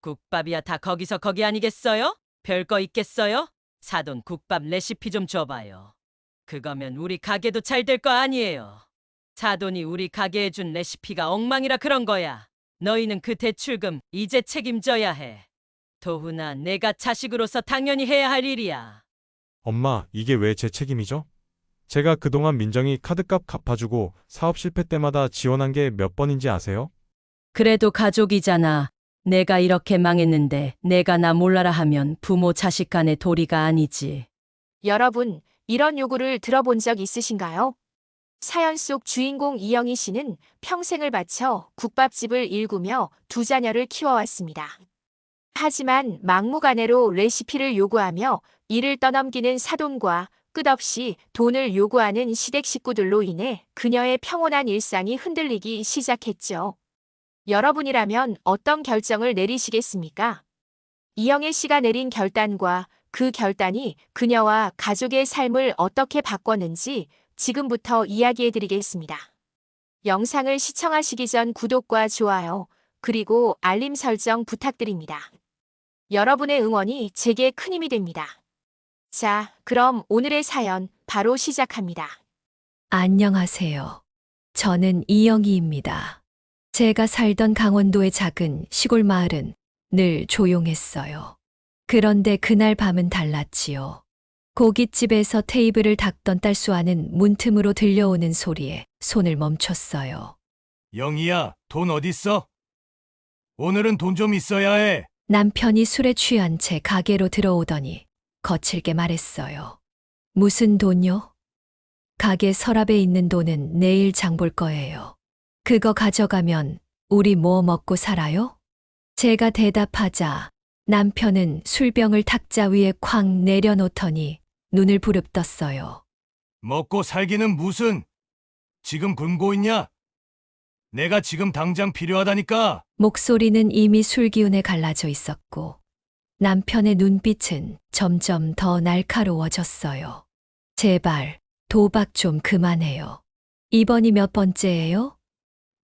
국밥이야 다 거기서 거기 아니겠어요? 별거 있겠어요? 사돈 국밥 레시피 좀 줘봐요. 그거면 우리 가게도 잘 될 거 아니에요. 사돈이 우리 가게에 준 레시피가 엉망이라 그런 거야. 너희는 그 대출금 이제 책임져야 해. 도훈아, 내가 자식으로서 당연히 해야 할 일이야. 엄마, 이게 왜 제 책임이죠? 제가 그동안 민정이 카드값 갚아주고 사업 실패 때마다 지원한 게 몇 번인지 아세요? 그래도 가족이잖아. 내가 이렇게 망했는데 내가 나 몰라라 하면 부모 자식 간의 도리가 아니지. 여러분, 이런 요구를 들어본 적 있으신가요? 사연 속 주인공 이영희 씨는 평생을 바쳐 국밥집을 일구며 두 자녀를 키워왔습니다. 하지만 막무가내로 레시피를 요구하며 이를 떠넘기는 사돈과 끝없이 돈을 요구하는 시댁 식구들로 인해 그녀의 평온한 일상이 흔들리기 시작했죠. 여러분이라면 어떤 결정을 내리시겠습니까? 이영애 씨가 내린 결단과 그 결단이 그녀와 가족의 삶을 어떻게 바꿨는지 지금부터 이야기해드리겠습니다. 영상을 시청하시기 전 구독과 좋아요, 그리고 알림 설정 부탁드립니다. 여러분의 응원이 제게 큰 힘이 됩니다. 자, 그럼 오늘의 사연 바로 시작합니다. 안녕하세요. 저는 이영희입니다. 제가 살던 강원도의 작은 시골 마을은 늘 조용했어요. 그런데 그날 밤은 달랐지요. 고깃집에서 테이블을 닦던 딸수아는 문틈으로 들려오는 소리에 손을 멈췄어요. 영희야, 돈 어딨어? 오늘은 돈 좀 있어야 해. 남편이 술에 취한 채 가게로 들어오더니 거칠게 말했어요. 무슨 돈요? 가게 서랍에 있는 돈은 내일 장 볼 거예요. 그거 가져가면 우리 뭐 먹고 살아요? 제가 대답하자 남편은 술병을 탁자 위에 쾅 내려놓더니 눈을 부릅떴어요. 먹고 살기는 무슨? 지금 굶고 있냐? 내가 지금 당장 필요하다니까. 목소리는 이미 술 기운에 갈라져 있었고 남편의 눈빛은 점점 더 날카로워졌어요. 제발 도박 좀 그만해요. 이번이 몇 번째예요?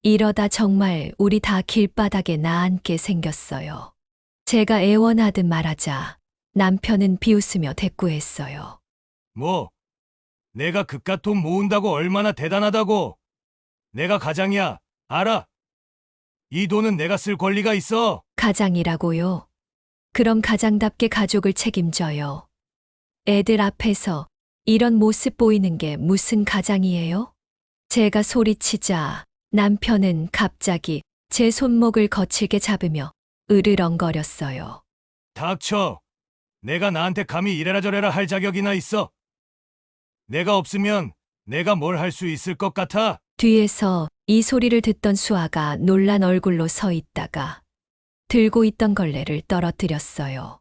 이러다 정말 우리 다 길바닥에 나앉게 생겼어요. 제가 애원하듯 말하자 남편은 비웃으며 대꾸했어요. 뭐? 내가 그깟 돈 모은다고 얼마나 대단하다고? 내가 가장이야. 알아? 이 돈은 내가 쓸 권리가 있어. 가장이라고요? 그럼 가장답게 가족을 책임져요. 애들 앞에서 이런 모습 보이는 게 무슨 가장이에요? 제가 소리치자 남편은 갑자기 제 손목을 거칠게 잡으며 으르렁거렸어요. 닥쳐. 내가 나한테 감히 이래라 저래라 할 자격이나 있어? 내가 없으면 내가 뭘 할 수 있을 것 같아? 뒤에서 이 소리를 듣던 수아가 놀란 얼굴로 서 있다가 들고 있던 걸레를 떨어뜨렸어요.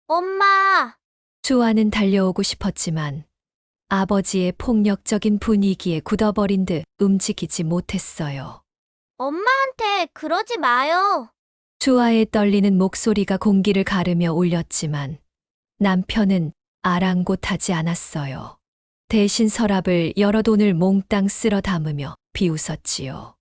엄마! 수아는 달려오고 싶었지만 아버지의 폭력적인 분위기에 굳어버린 듯 움직이지 못했어요. 엄마한테 그러지 마요. 수아의 떨리는 목소리가 공기를 가르며 울렸지만 남편은 아랑곳하지 않았어요. 대신 서랍을 열어 돈을 몽땅 쓸어 담으며 비웃었지요.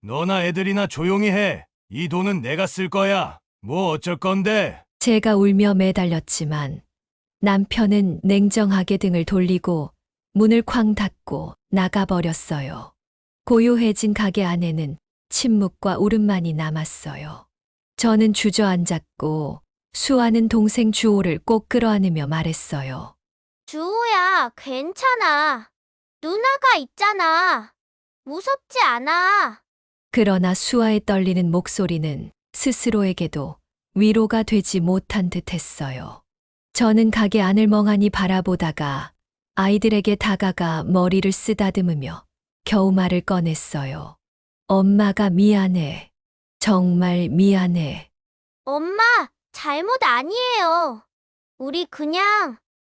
너나 애들이나 조용히 해. 이 돈은 내가 쓸 거야. 뭐 어쩔 건데? 제가 울며 매달렸지만 남편은 냉정하게 등을 돌리고 문을 쾅 닫고 나가버렸어요. 고요해진 가게 안에는 침묵과 울음만이 남았어요. 저는 주저앉았고 수아는 동생 주호를 꼭 끌어안으며 말했어요. 주호야, 괜찮아. 누나가 있잖아. 무섭지 않아. 그러나 수아의 떨리는 목소리는 스스로에게도 위로가 되지 못한 듯 했어요. 저는 가게 안을 멍하니 바라보다가 아이들에게 다가가 머리를 쓰다듬으며 겨우 말을 꺼냈어요. 엄마가 미안해. 정말 미안해. 엄마, 잘못 아니에요. 우리 그냥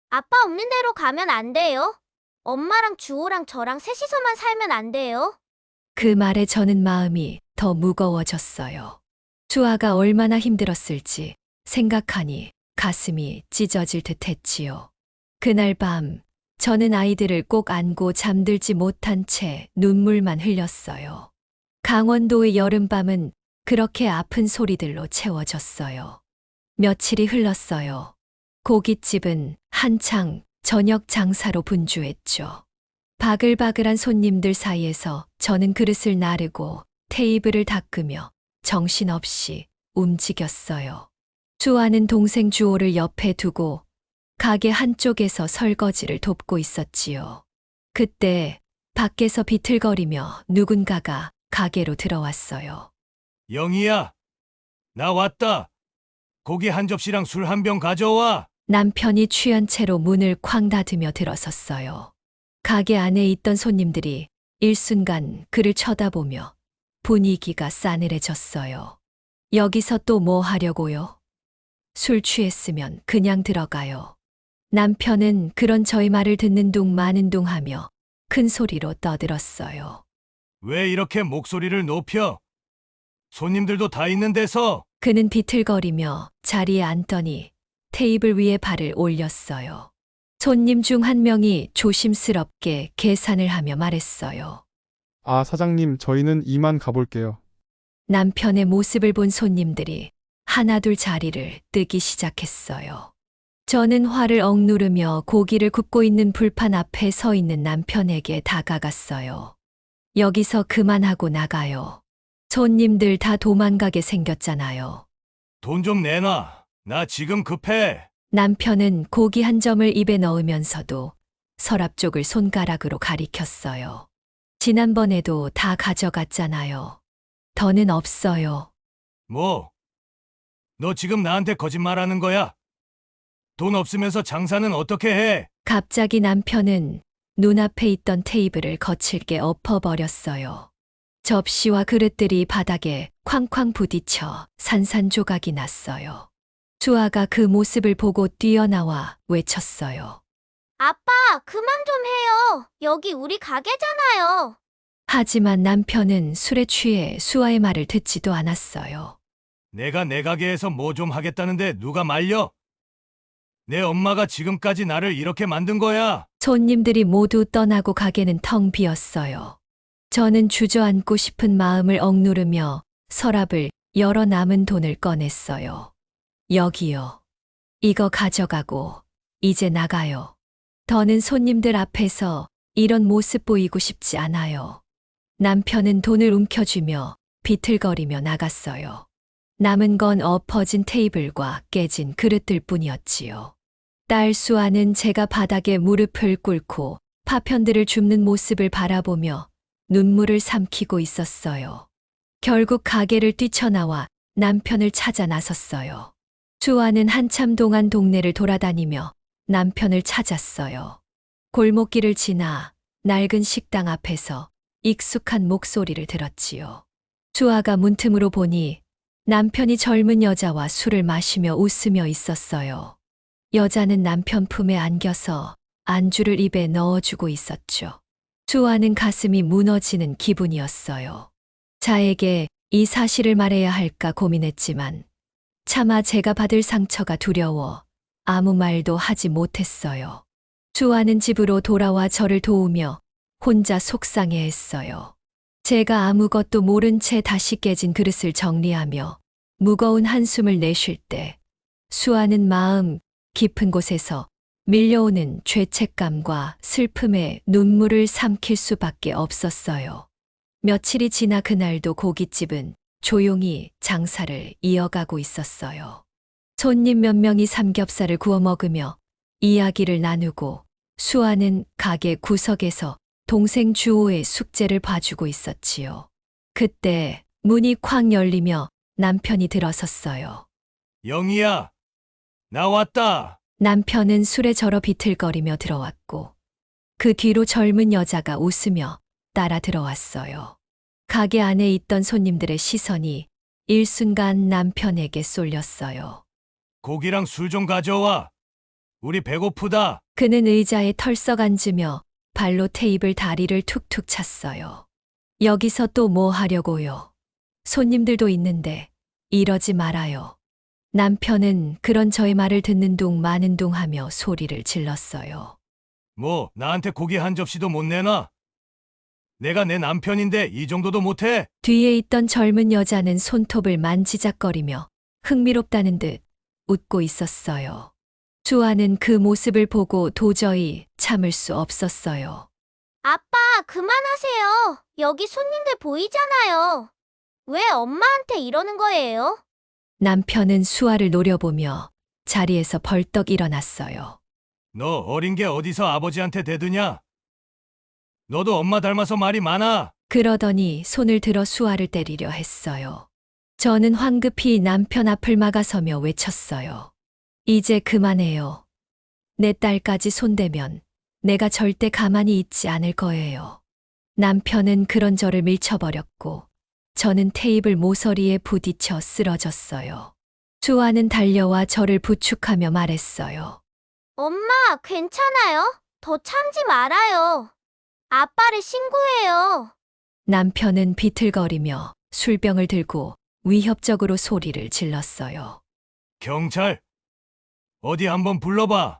아빠 없는 데로 가면 안 돼요? 엄마랑 주호랑 저랑 셋이서만 살면 안 돼요? 그 말에 저는 마음이 더 무거워졌어요. 수아가 얼마나 힘들었을지 생각하니 가슴이 찢어질 듯 했지요. 그날 밤 저는 아이들을 꼭 안고 잠들지 못한 채 눈물만 흘렸어요. 강원도의 여름밤은 그렇게 아픈 소리들로 채워졌어요. 며칠이 흘렀어요. 고깃집은 한창 저녁 장사로 분주했죠. 바글바글한 손님들 사이에서 저는 그릇을 나르고 테이블을 닦으며 정신없이 움직였어요. 주아는 동생 주호를 옆에 두고 가게 한쪽에서 설거지를 돕고 있었지요. 그때 밖에서 비틀거리며 누군가가 가게로 들어왔어요. 영희야, 나 왔다. 고기 한 접시랑 술 한 병 가져와. 남편이 취한 채로 문을 쾅 닫으며 들어섰어요. 가게 안에 있던 손님들이 일순간 그를 쳐다보며 분위기가 싸늘해졌어요. 여기서 또 뭐 하려고요? 술 취했으면 그냥 들어가요. 남편은 그런 저의 말을 듣는 둥 마는 둥 하며 큰 소리로 떠들었어요. 왜 이렇게 목소리를 높여? 손님들도 다 있는 데서. 그는 비틀거리며 자리에 앉더니 테이블 위에 발을 올렸어요. 손님 중 한 명이 조심스럽게 계산을 하며 말했어요. 아, 사장님, 저희는 이만 가볼게요. 남편의 모습을 본 손님들이 하나둘 자리를 뜨기 시작했어요. 저는 화를 억누르며 고기를 굽고 있는 불판 앞에 서 있는 남편에게 다가갔어요. 여기서 그만하고 나가요. 손님들 다 도망가게 생겼잖아요. 돈 좀 내놔. 나 지금 급해. 남편은 고기 한 점을 입에 넣으면서도 서랍 쪽을 손가락으로 가리켰어요. 지난번에도 다 가져갔잖아요. 더는 없어요. 뭐? 너 지금 나한테 거짓말하는 거야? 돈 없으면서 장사는 어떻게 해? 갑자기 남편은 눈앞에 있던 테이블을 거칠게 엎어버렸어요. 접시와 그릇들이 바닥에 쾅쾅 부딪혀 산산조각이 났어요. 주아가 그 모습을 보고 뛰어나와 외쳤어요. 아빠, 그만 좀 해요. 여기 우리 가게잖아요. 하지만 남편은 술에 취해 수아의 말을 듣지도 않았어요. 내가 내 가게에서 뭐 좀 하겠다는데 누가 말려? 내 엄마가 지금까지 나를 이렇게 만든 거야. 손님들이 모두 떠나고 가게는 텅 비었어요. 저는 주저앉고 싶은 마음을 억누르며 서랍을 열어 남은 돈을 꺼냈어요. 여기요. 이거 가져가고 이제 나가요. 더는 손님들 앞에서 이런 모습 보이고 싶지 않아요. 남편은 돈을 움켜쥐며 비틀거리며 나갔어요. 남은 건 엎어진 테이블과 깨진 그릇들 뿐이었지요. 딸 수아는 제가 바닥에 무릎을 꿇고 파편들을 줍는 모습을 바라보며 눈물을 삼키고 있었어요. 결국 가게를 뛰쳐나와 남편을 찾아 나섰어요. 수아는 한참 동안 동네를 돌아다니며 남편을 찾았어요. 골목길을 지나 낡은 식당 앞에서 익숙한 목소리를 들었지요. 수아가 문틈으로 보니 남편이 젊은 여자와 술을 마시며 웃으며 있었어요. 여자는 남편 품에 안겨서 안주를 입에 넣어주고 있었죠. 수아는 가슴이 무너지는 기분이었어요. 자에게 이 사실을 말해야 할까 고민했지만 차마 제가 받을 상처가 두려워 아무 말도 하지 못했어요. 수아는 집으로 돌아와 저를 도우며 혼자 속상해했어요. 제가 아무것도 모른 채 다시 깨진 그릇을 정리하며 무거운 한숨을 내쉴 때 수아는 마음 깊은 곳에서 밀려오는 죄책감과 슬픔에 눈물을 삼킬 수밖에 없었어요. 며칠이 지나 그날도 고깃집은 조용히 장사를 이어가고 있었어요. 손님 몇 명이 삼겹살을 구워 먹으며 이야기를 나누고 수아는 가게 구석에서 동생 주호의 숙제를 봐주고 있었지요. 그때 문이 쾅 열리며 남편이 들어섰어요. 영희야, 나 왔다. 남편은 술에 절어 비틀거리며 들어왔고 그 뒤로 젊은 여자가 웃으며 따라 들어왔어요. 가게 안에 있던 손님들의 시선이 일순간 남편에게 쏠렸어요. 고기랑 술 좀 가져와. 우리 배고프다. 그는 의자에 털썩 앉으며 발로 테이블 다리를 툭툭 찼어요. 여기서 또 뭐 하려고요? 손님들도 있는데 이러지 말아요. 남편은 그런 저의 말을 듣는 둥 마는 둥 하며 소리를 질렀어요. 뭐 나한테 고기 한 접시도 못 내놔? 내가 내 남편인데 이 정도도 못해? 뒤에 있던 젊은 여자는 손톱을 만지작거리며 흥미롭다는 듯 웃고 있었어요. 주아는 그 모습을 보고 도저히 참을 수 없었어요. 아빠, 그만하세요. 여기 손님들 보이잖아요. 왜 엄마한테 이러는 거예요? 남편은 수아를 노려보며 자리에서 벌떡 일어났어요. 너 어린 게 어디서 아버지한테 대드냐? 너도 엄마 닮아서 말이 많아. 그러더니 손을 들어 수아를 때리려 했어요. 저는 황급히 남편 앞을 막아서며 외쳤어요. 이제 그만해요. 내 딸까지 손대면 내가 절대 가만히 있지 않을 거예요. 남편은 그런 저를 밀쳐버렸고 저는 테이블 모서리에 부딪혀 쓰러졌어요. 수아는 달려와 저를 부축하며 말했어요. 엄마, 괜찮아요? 더 참지 말아요. 아빠를 신고해요. 남편은 비틀거리며 술병을 들고 위협적으로 소리를 질렀어요. 경찰, 어디 한번 불러봐.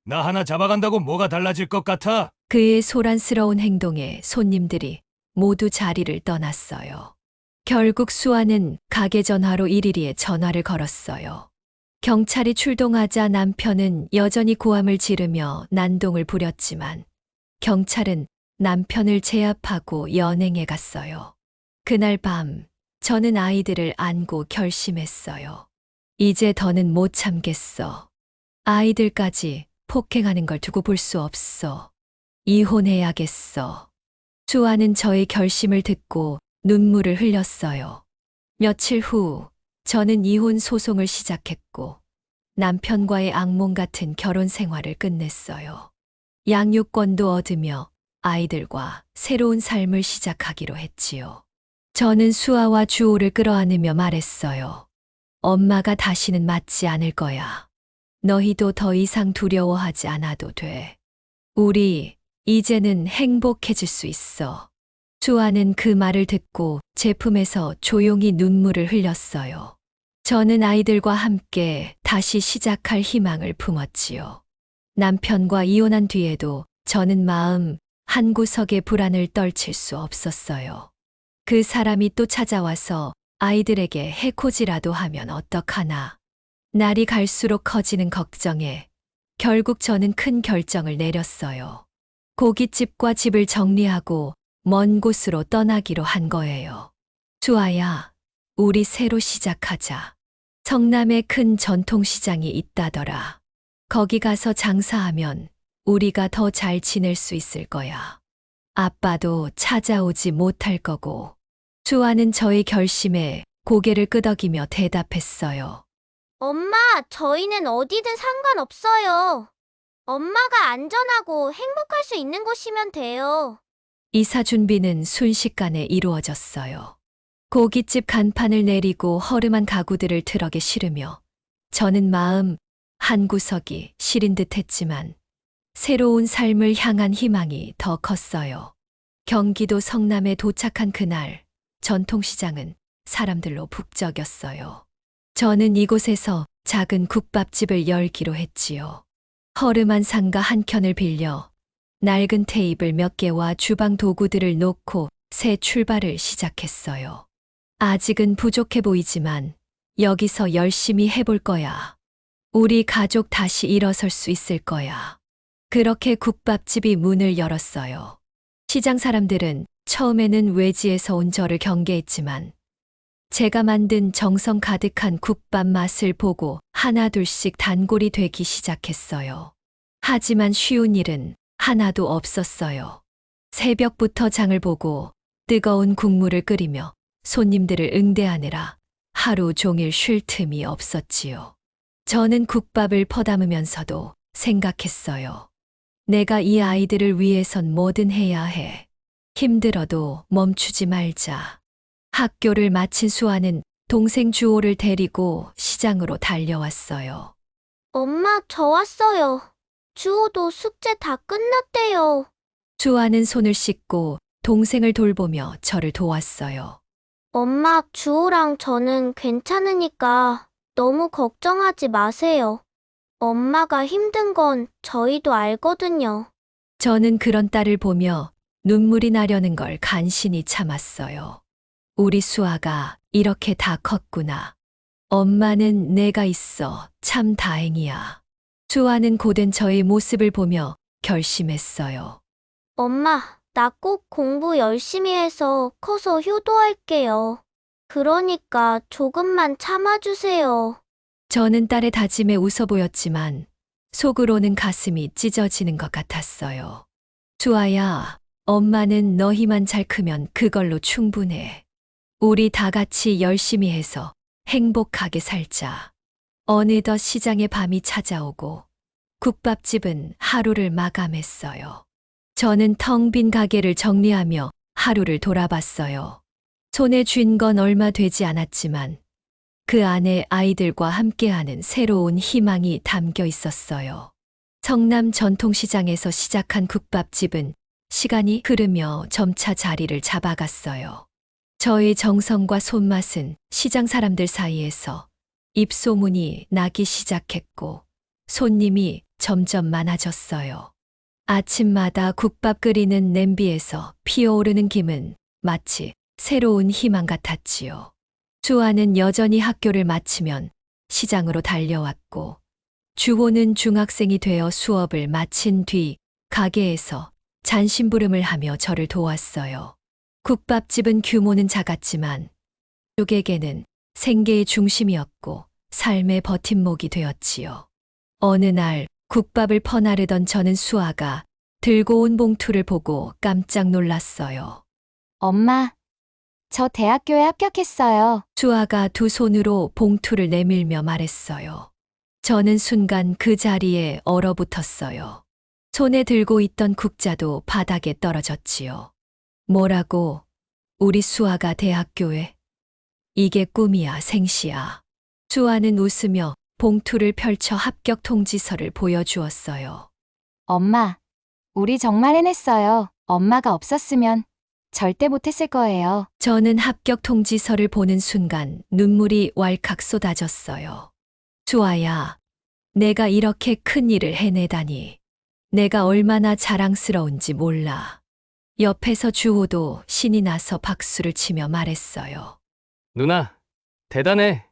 나 하나 잡아간다고 뭐가 달라질 것 같아? 그의 소란스러운 행동에 손님들이 모두 자리를 떠났어요. 결국 수아는 가게 전화로 112에 전화를 걸었어요. 경찰이 출동하자 남편은 여전히 고함을 지르며 난동을 부렸지만 경찰은 남편을 제압하고 연행해 갔어요. 그날 밤 저는 아이들을 안고 결심했어요. 이제 더는 못 참겠어. 아이들까지 폭행하는 걸 두고 볼 수 없어. 이혼해야겠어. 수아는 저의 결심을 듣고 눈물을 흘렸어요. 며칠 후 저는 이혼 소송을 시작했고 남편과의 악몽 같은 결혼 생활을 끝냈어요. 양육권도 얻으며 아이들과 새로운 삶을 시작하기로 했지요. 저는 수아와 주호를 끌어안으며 말했어요. 엄마가 다시는 맞지 않을 거야. 너희도 더 이상 두려워하지 않아도 돼. 우리 이제는 행복해질 수 있어. 수아는 그 말을 듣고 제품에서 조용히 눈물을 흘렸어요. 저는 아이들과 함께 다시 시작할 희망을 품었지요. 남편과 이혼한 뒤에도 저는 마음 한구석에 불안을 떨칠 수 없었어요. 그 사람이 또 찾아와서 아이들에게 해코지라도 하면 어떡하나. 날이 갈수록 커지는 걱정에 결국 저는 큰 결정을 내렸어요. 고깃집과 집을 정리하고 먼 곳으로 떠나기로 한 거예요. 수아야, 우리 새로 시작하자. 성남에 큰 전통시장이 있다더라. 거기 가서 장사하면 우리가 더 잘 지낼 수 있을 거야. 아빠도 찾아오지 못할 거고. 수아는 저의 결심에 고개를 끄덕이며 대답했어요. 엄마, 저희는 어디든 상관없어요. 엄마가 안전하고 행복할 수 있는 곳이면 돼요. 이사 준비는 순식간에 이루어졌어요. 고깃집 간판을 내리고 허름한 가구들을 트럭에 실으며 저는 마음 한구석이 시린 듯 했지만 새로운 삶을 향한 희망이 더 컸어요. 경기도 성남에 도착한 그날 전통시장은 사람들로 북적였어요. 저는 이곳에서 작은 국밥집을 열기로 했지요. 허름한 상가 한 켠을 빌려 낡은 테이블 몇 개와 주방 도구들을 놓고 새 출발을 시작했어요. 아직은 부족해 보이지만 여기서 열심히 해볼 거야. 우리 가족 다시 일어설 수 있을 거야. 그렇게 국밥집이 문을 열었어요. 시장 사람들은 처음에는 외지에서 온 저를 경계했지만 제가 만든 정성 가득한 국밥 맛을 보고 하나둘씩 단골이 되기 시작했어요. 하지만 쉬운 일은 하나도 없었어요. 새벽부터 장을 보고 뜨거운 국물을 끓이며 손님들을 응대하느라 하루 종일 쉴 틈이 없었지요. 저는 국밥을 퍼담으면서도 생각했어요. 내가 이 아이들을 위해선 뭐든 해야 해. 힘들어도 멈추지 말자. 학교를 마친 수아는 동생 주호를 데리고 시장으로 달려왔어요. 엄마, 저 왔어요. 주호도 숙제 다 끝났대요. 수아는 손을 씻고 동생을 돌보며 저를 도왔어요. 엄마, 주호랑 저는 괜찮으니까 너무 걱정하지 마세요. 엄마가 힘든 건 저희도 알거든요. 저는 그런 딸을 보며 눈물이 나려는 걸 간신히 참았어요. 우리 수아가 이렇게 다 컸구나. 엄마는 내가 있어 참 다행이야. 수아는 고된 저의 모습을 보며 결심했어요. 엄마, 나 꼭 공부 열심히 해서 커서 효도할게요. 그러니까 조금만 참아주세요. 저는 딸의 다짐에 웃어 보였지만 속으로는 가슴이 찢어지는 것 같았어요. 수아야, 엄마는 너희만 잘 크면 그걸로 충분해. 우리 다 같이 열심히 해서 행복하게 살자. 어느덧 시장의 밤이 찾아오고 국밥집은 하루를 마감했어요. 저는 텅 빈 가게를 정리하며 하루를 돌아봤어요. 손에 쥔 건 얼마 되지 않았지만 그 안에 아이들과 함께하는 새로운 희망이 담겨 있었어요. 성남 전통시장에서 시작한 국밥집은 시간이 흐르며 점차 자리를 잡아갔어요. 저의 정성과 손맛은 시장 사람들 사이에서 입소문이 나기 시작했고 손님이 점점 많아졌어요. 아침마다 국밥 끓이는 냄비에서 피어오르는 김은 마치 새로운 희망 같았지요. 수아는 여전히 학교를 마치면 시장으로 달려왔고 주호는 중학생이 되어 수업을 마친 뒤 가게에서 잔심부름을 하며 저를 도왔어요. 국밥집은 규모는 작았지만 가족에게는 생계의 중심이었고 삶의 버팀목이 되었지요. 어느 날 국밥을 퍼나르던 저는 수아가 들고 온 봉투를 보고 깜짝 놀랐어요. 엄마, 저 대학교에 합격했어요. 수아가 두 손으로 봉투를 내밀며 말했어요. 저는 순간 그 자리에 얼어붙었어요. 손에 들고 있던 국자도 바닥에 떨어졌지요. 뭐라고? 우리 수아가 대학교에? 이게 꿈이야, 생시야. 수아는 웃으며 봉투를 펼쳐 합격 통지서를 보여주었어요. 엄마, 우리 정말 해냈어요. 엄마가 없었으면 절대 못했을 거예요. 저는 합격 통지서를 보는 순간 눈물이 왈칵 쏟아졌어요. 수아야, 내가 이렇게 큰 일을 해내다니. 내가 얼마나 자랑스러운지 몰라. 옆에서 주호도 신이 나서 박수를 치며 말했어요. 누나, 대단해.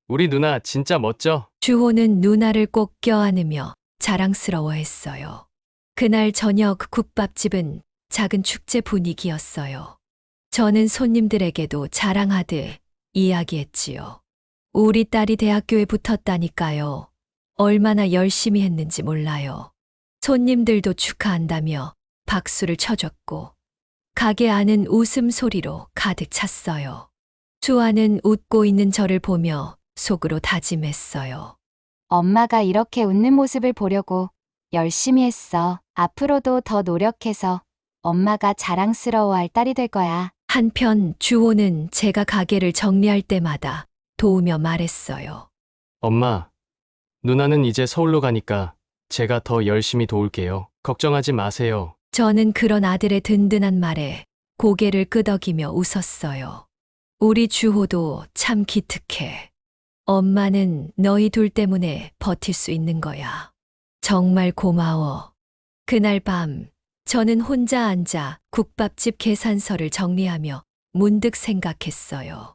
우리 누나 진짜 멋져. 주호는 누나를 꼭 껴안으며 자랑스러워했어요. 그날 저녁 국밥집은 작은 축제 분위기였어요. 저는 손님들에게도 자랑하듯 이야기했지요. 우리 딸이 대학교에 붙었다니까요. 얼마나 열심히 했는지 몰라요. 손님들도 축하한다며 박수를 쳐줬고 가게 안은 웃음소리로 가득 찼어요. 수아는 웃고 있는 저를 보며 속으로 다짐했어요. 엄마가 이렇게 웃는 모습을 보려고 열심히 했어. 앞으로도 더 노력해서 엄마가 자랑스러워할 딸이 될 거야. 한편 주호는 제가 가게를 정리할 때마다 도우며 말했어요. 엄마, 누나는 이제 서울로 가니까 제가 더 열심히 도울게요. 걱정하지 마세요. 저는 그런 아들의 든든한 말에 고개를 끄덕이며 웃었어요. 우리 주호도 참 기특해. 엄마는 너희 둘 때문에 버틸 수 있는 거야. 정말 고마워. 그날 밤 저는 혼자 앉아 국밥집 계산서를 정리하며 문득 생각했어요.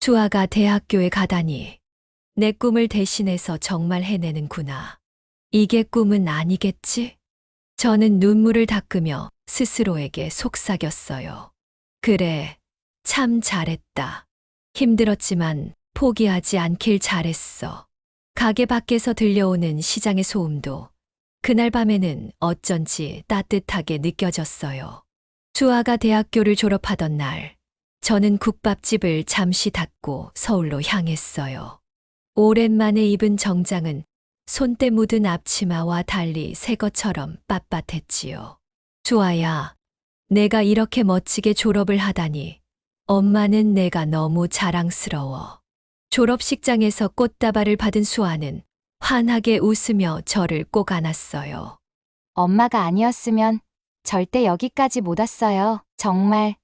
수아가 대학교에 가다니 내 꿈을 대신해서 정말 해내는구나. 이게 꿈은 아니겠지? 저는 눈물을 닦으며 스스로에게 속삭였어요. 그래, 참 잘했다. 힘들었지만 포기하지 않길 잘했어. 가게 밖에서 들려오는 시장의 소음도 그날 밤에는 어쩐지 따뜻하게 느껴졌어요. 수아가 대학교를 졸업하던 날, 저는 국밥집을 잠시 닫고 서울로 향했어요. 오랜만에 입은 정장은 손때 묻은 앞치마와 달리 새 것처럼 빳빳했지요. 수아야, 내가 이렇게 멋지게 졸업을 하다니 엄마는 내가 너무 자랑스러워. 졸업식장에서 꽃다발을 받은 수아는 환하게 웃으며 저를 꼭 안았어요. 엄마가 아니었으면 절대 여기까지 못 왔어요. 정말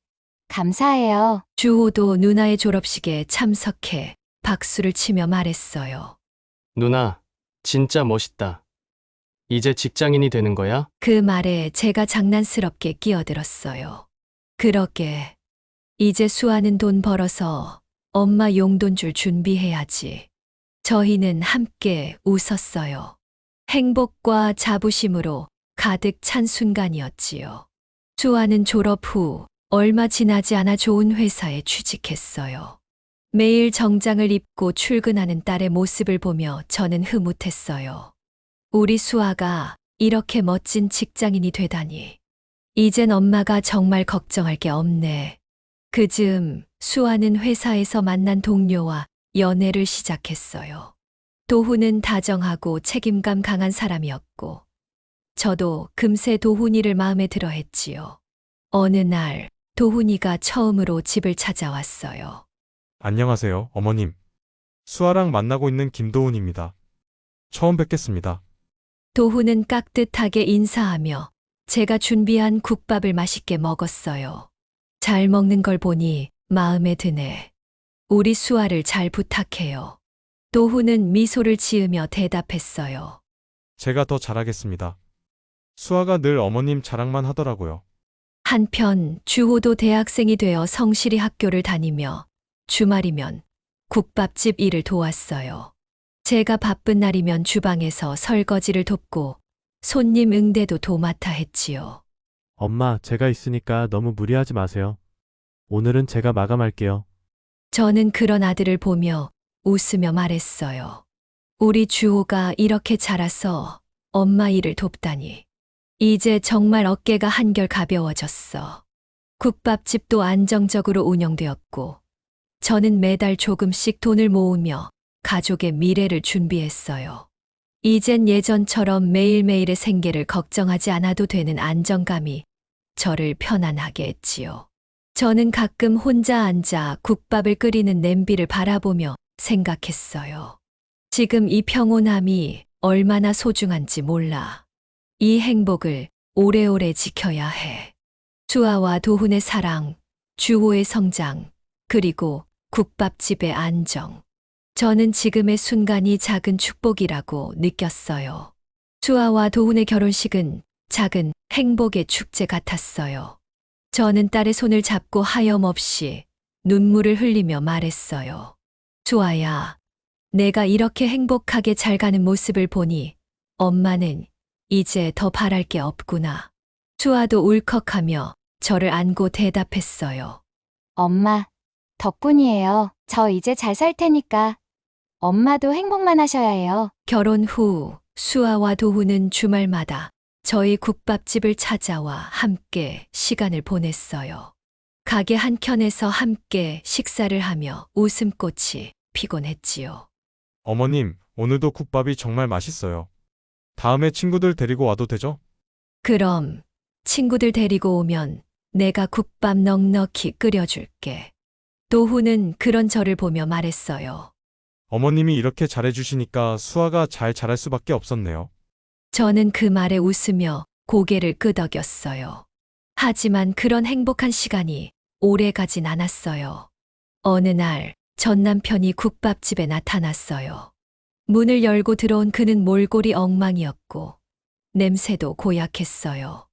감사해요. 주호도 누나의 졸업식에 참석해 박수를 치며 말했어요. 누나, 진짜 멋있다. 이제 직장인이 되는 거야? 그 말에 제가 장난스럽게 끼어들었어요. 그러게. 이제 수아는 돈 벌어서 엄마 용돈 줄 준비해야지. 저희는 함께 웃었어요. 행복과 자부심으로 가득 찬 순간이었지요. 수아는 졸업 후 얼마 지나지 않아 좋은 회사에 취직했어요. 매일 정장을 입고 출근하는 딸의 모습을 보며 저는 흐뭇했어요. 우리 수아가 이렇게 멋진 직장인이 되다니. 이젠 엄마가 정말 걱정할 게 없네. 그즈음 수아는 회사에서 만난 동료와 연애를 시작했어요. 도훈은 다정하고 책임감 강한 사람이었고, 저도 금세 도훈이를 마음에 들어 했지요. 어느 날 도훈이가 처음으로 집을 찾아왔어요. 안녕하세요, 어머님. 수아랑 만나고 있는 김도훈입니다. 처음 뵙겠습니다. 도훈은 깍듯하게 인사하며 제가 준비한 국밥을 맛있게 먹었어요. 잘 먹는 걸 보니 마음에 드네. 우리 수아를 잘 부탁해요. 도훈은 미소를 지으며 대답했어요. 제가 더 잘하겠습니다. 수아가 늘 어머님 자랑만 하더라고요. 한편 주호도 대학생이 되어 성실히 학교를 다니며 주말이면 국밥집 일을 도왔어요. 제가 바쁜 날이면 주방에서 설거지를 돕고 손님 응대도 도맡아 했지요. 엄마, 제가 있으니까 너무 무리하지 마세요. 오늘은 제가 마감할게요. 저는 그런 아들을 보며 웃으며 말했어요. 우리 주호가 이렇게 자라서 엄마 일을 돕다니. 이제 정말 어깨가 한결 가벼워졌어. 국밥집도 안정적으로 운영되었고, 저는 매달 조금씩 돈을 모으며 가족의 미래를 준비했어요. 이젠 예전처럼 매일매일의 생계를 걱정하지 않아도 되는 안정감이 저를 편안하게 했지요. 저는 가끔 혼자 앉아 국밥을 끓이는 냄비를 바라보며 생각했어요. 지금 이 평온함이 얼마나 소중한지 몰라. 이 행복을 오래오래 지켜야 해. 수아와 도훈의 사랑, 주호의 성장, 그리고 국밥집의 안정. 저는 지금의 순간이 작은 축복이라고 느꼈어요. 수아와 도훈의 결혼식은 작은 행복의 축제 같았어요. 저는 딸의 손을 잡고 하염없이 눈물을 흘리며 말했어요. 수아야, 내가 이렇게 행복하게 잘 가는 모습을 보니 엄마는 이제 더 바랄 게 없구나. 수아도 울컥하며 저를 안고 대답했어요. 엄마, 덕분이에요. 저 이제 잘 살 테니까 엄마도 행복만 하셔야 해요. 결혼 후 수아와 도훈은 주말마다 저희 국밥집을 찾아와 함께 시간을 보냈어요. 가게 한켠에서 함께 식사를 하며 웃음꽃이 피곤 했지요. 어머님, 오늘도 국밥이 정말 맛있어요. 다음에 친구들 데리고 와도 되죠? 그럼 친구들 데리고 오면 내가 국밥 넉넉히 끓여줄게. 도훈은 그런 저를 보며 말했어요. 어머님이 이렇게 잘해주시니까 수아가 잘 자랄 수밖에 없었네요. 저는 그 말에 웃으며 고개를 끄덕였어요. 하지만 그런 행복한 시간이 오래 가진 않았어요. 어느 날 전 남편이 국밥집에 나타났어요. 문을 열고 들어온 그는 몰골이 엉망이었고 냄새도 고약했어요.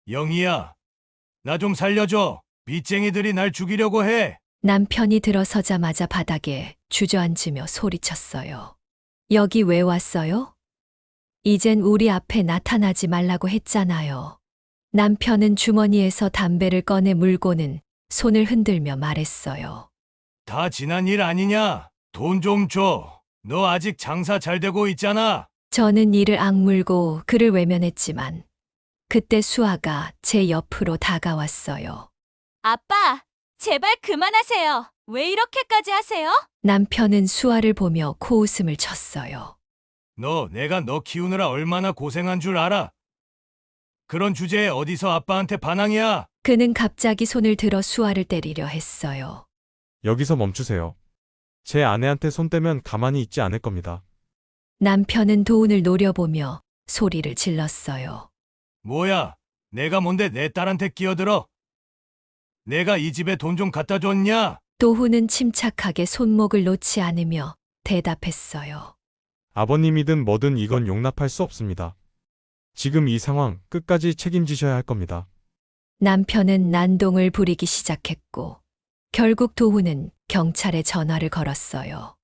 영희야, 나 좀 살려줘. 빚쟁이들이 날 죽이려고 해. 남편이 들어서자마자 바닥에 주저앉으며 소리쳤어요. 여기 왜 왔어요? 이젠 우리 앞에 나타나지 말라고 했잖아요. 남편은 주머니에서 담배를 꺼내 물고는 손을 흔들며 말했어요. 다 지난 일 아니냐? 돈 좀 줘. 너 아직 장사 잘 되고 있잖아. 저는 이를 악물고 그를 외면했지만 그때 수아가 제 옆으로 다가왔어요. 아빠, 제발 그만하세요. 왜 이렇게까지 하세요? 남편은 수아를 보며 코웃음을 쳤어요. 내가 너 키우느라 얼마나 고생한 줄 알아? 그런 주제에 어디서 아빠한테 반항이야? 그는 갑자기 손을 들어 수아를 때리려 했어요. 여기서 멈추세요. 제 아내한테 손 떼면 가만히 있지 않을 겁니다. 남편은 도훈을 노려보며 소리를 질렀어요. 뭐야? 내가 뭔데 내 딸한테 끼어들어? 내가 이 집에 돈 좀 갖다 줬냐? 도훈은 침착하게 손목을 놓지 않으며 대답했어요. 아버님이든 뭐든 이건 용납할 수 없습니다. 지금 이 상황 끝까지 책임지셔야 할 겁니다. 남편은 난동을 부리기 시작했고, 결국 도훈은 경찰에 전화를 걸었어요.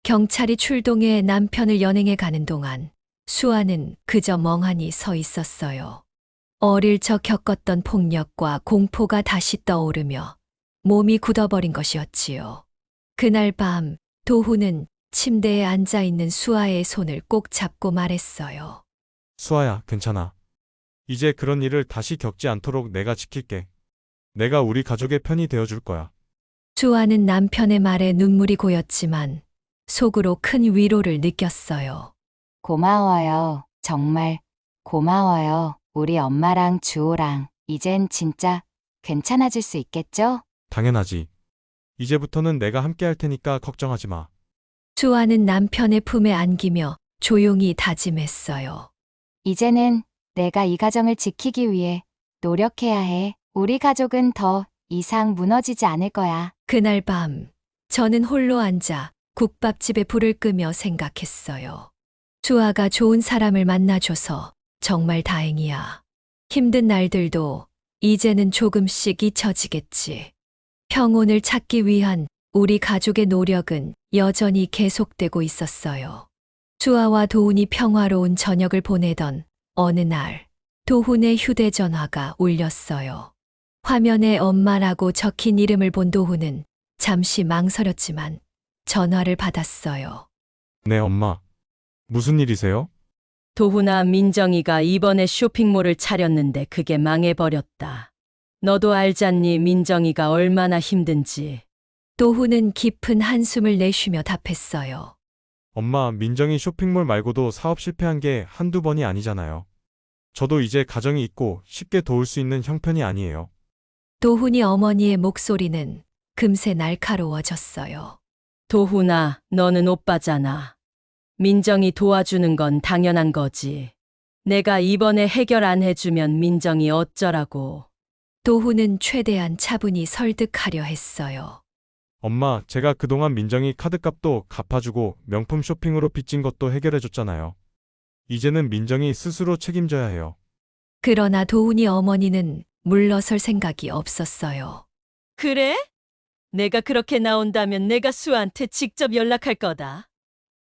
경찰이 출동해 남편을 연행해 가는 동안 수아는 그저 멍하니 서 있었어요. 어릴 적 겪었던 폭력과 공포가 다시 떠오르며 몸이 굳어버린 것이었지요. 그날 밤 도훈은 침대에 앉아 있는 수아의 손을 꼭 잡고 말했어요. 수아야, 괜찮아. 이제 그런 일을 다시 겪지 않도록 내가 지킬게. 내가 우리 가족의 편이 되어줄 거야. 수아는 남편의 말에 눈물이 고였지만 속으로 큰 위로를 느꼈어요. 고마워요. 정말 고마워요. 우리 엄마랑 주호랑 이젠 진짜 괜찮아질 수 있겠죠? 당연하지. 이제부터는 내가 함께 할 테니까 걱정하지 마. 수아는 남편의 품에 안기며 조용히 다짐했어요. 이제는 내가 이 가정을 지키기 위해 노력해야 해. 우리 가족은 더 이상 무너지지 않을 거야. 그날 밤 저는 홀로 앉아 국밥집에 불을 끄며 생각했어요. 수아가 좋은 사람을 만나줘서 정말 다행이야. 힘든 날들도 이제는 조금씩 잊혀지겠지. 평온을 찾기 위한 우리 가족의 노력은 여전히 계속되고 있었어요. 수아와 도훈이 평화로운 저녁을 보내던 어느 날, 도훈의 휴대전화가 울렸어요. 화면에 엄마라고 적힌 이름을 본 도훈은 잠시 망설였지만 전화를 받았어요. 네, 엄마. 무슨 일이세요? 도훈아, 민정이가 이번에 쇼핑몰을 차렸는데 그게 망해버렸다. 너도 알잖니, 민정이가 얼마나 힘든지. 도훈은 깊은 한숨을 내쉬며 답했어요. 엄마, 민정이 쇼핑몰 말고도 사업 실패한 게 한두 번이 아니잖아요. 저도 이제 가정이 있고 쉽게 도울 수 있는 형편이 아니에요. 도훈이 어머니의 목소리는 금세 날카로워졌어요. 도훈아, 너는 오빠잖아. 민정이 도와주는 건 당연한 거지. 내가 이번에 해결 안 해주면 민정이 어쩌라고. 도훈은 최대한 차분히 설득하려 했어요. 엄마, 제가 그동안 민정이 카드값도 갚아주고 명품 쇼핑으로 빚진 것도 해결해줬잖아요. 이제는 민정이 스스로 책임져야 해요. 그러나 도훈이 어머니는 물러설 생각이 없었어요. 그래? 내가 그렇게 나온다면 내가 수아한테 직접 연락할 거다.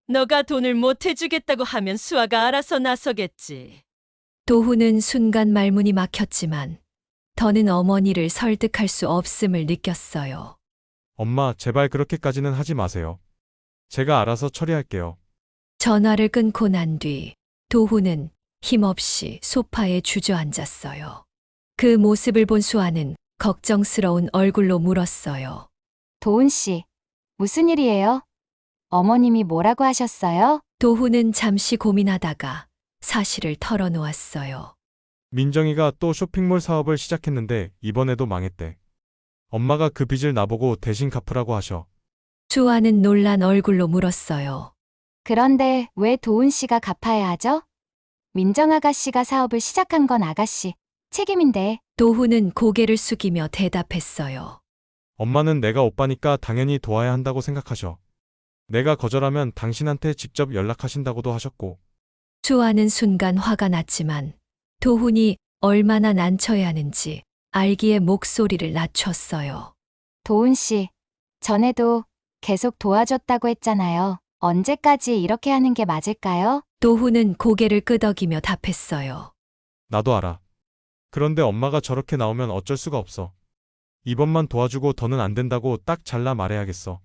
너가 돈을 못 해주겠다고 하면 수아가 알아서 나서겠지. 도훈은 순간 말문이 막혔지만 더는 어머니를 설득할 수 없음을 느꼈어요. 엄마, 제발 그렇게까지는 하지 마세요. 제가 알아서 처리할게요. 전화를 끊고 난 뒤 도훈은 힘없이 소파에 주저앉았어요. 그 모습을 본 수아는 걱정스러운 얼굴로 물었어요. 도훈 씨, 무슨 일이에요? 어머님이 뭐라고 하셨어요? 도훈은 잠시 고민하다가 사실을 털어놓았어요. 민정이가 또 쇼핑몰 사업을 시작했는데 이번에도 망했대. 엄마가 그 빚을 나보고 대신 갚으라고 하셔. 수아는 놀란 얼굴로 물었어요. 그런데 왜 도훈 씨가 갚아야 하죠? 민정 아가씨가 사업을 시작한 건 아가씨 책임인데. 도훈은 고개를 숙이며 대답했어요. 엄마는 내가 오빠니까 당연히 도와야 한다고 생각하셔. 내가 거절하면 당신한테 직접 연락하신다고도 하셨고. 수아는 순간 화가 났지만 도훈이 얼마나 난처해 하는지 알기에 목소리를 낮췄어요. 도훈 씨, 전에도 계속 도와줬다고 했잖아요. 언제까지 이렇게 하는 게 맞을까요? 도훈은 고개를 끄덕이며 답했어요. 나도 알아. 그런데 엄마가 저렇게 나오면 어쩔 수가 없어. 이번만 도와주고 더는 안 된다고 딱 잘라 말해야겠어.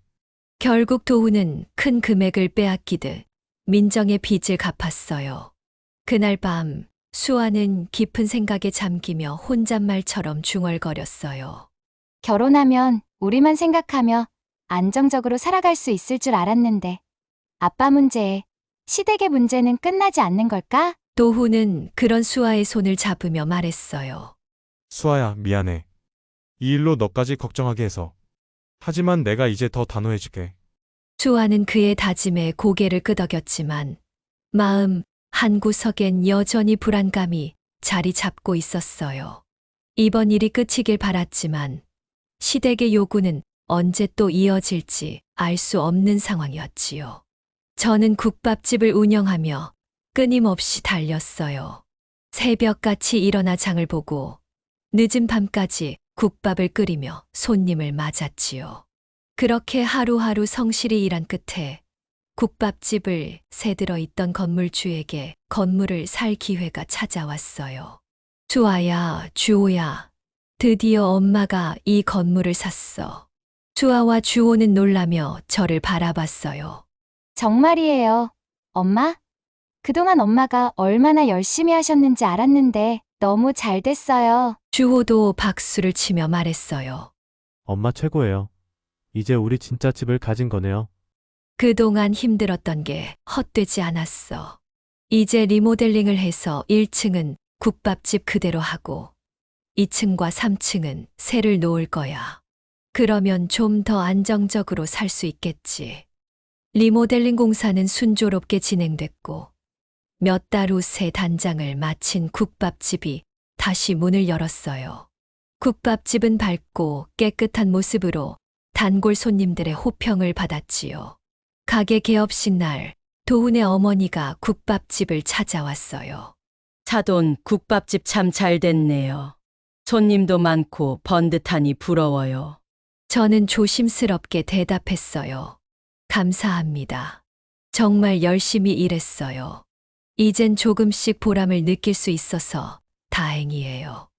결국 도훈은 큰 금액을 빼앗기듯 민정의 빚을 갚았어요. 그날 밤 수아는 깊은 생각에 잠기며 혼잣말처럼 중얼거렸어요. 결혼하면 우리만 생각하며 안정적으로 살아갈 수 있을 줄 알았는데 아빠 문제에 시댁의 문제는 끝나지 않는 걸까? 도훈은 그런 수아의 손을 잡으며 말했어요. 수아야, 미안해. 이 일로 너까지 걱정하게 해서. 하지만 내가 이제 더 단호해질게. 수아는 그의 다짐에 고개를 끄덕였지만 마음 한구석엔 여전히 불안감이 자리 잡고 있었어요. 이번 일이 끝이길 바랐지만 시댁의 요구는 언제 또 이어질지 알 수 없는 상황이었지요. 저는 국밥집을 운영하며 끊임없이 달렸어요. 새벽같이 일어나 장을 보고 늦은 밤까지 국밥을 끓이며 손님을 맞았지요. 그렇게 하루하루 성실히 일한 끝에 국밥집을 새들어 있던 건물주에게 건물을 살 기회가 찾아왔어요. 주아야, 주호야, 드디어 엄마가 이 건물을 샀어. 주아와 주호는 놀라며 저를 바라봤어요. 정말이에요. 엄마? 그동안 엄마가 얼마나 열심히 하셨는지 알았는데 너무 잘 됐어요. 주호도 박수를 치며 말했어요. 엄마 최고예요. 이제 우리 진짜 집을 가진 거네요. 그동안 힘들었던 게 헛되지 않았어. 이제 리모델링을 해서 1층은 국밥집 그대로 하고 2층과 3층은 새를 놓을 거야. 그러면 좀 더 안정적으로 살 수 있겠지. 리모델링 공사는 순조롭게 진행됐고 몇 달 후 새 단장을 마친 국밥집이 다시 문을 열었어요. 국밥집은 밝고 깨끗한 모습으로 단골 손님들의 호평을 받았지요. 가게 개업식 날 도훈의 어머니가 국밥집을 찾아왔어요. 사돈, 국밥집 참 잘 됐네요. 손님도 많고 번듯하니 부러워요. 저는 조심스럽게 대답했어요. 감사합니다. 정말 열심히 일했어요. 이젠 조금씩 보람을 느낄 수 있어서 다행이에요.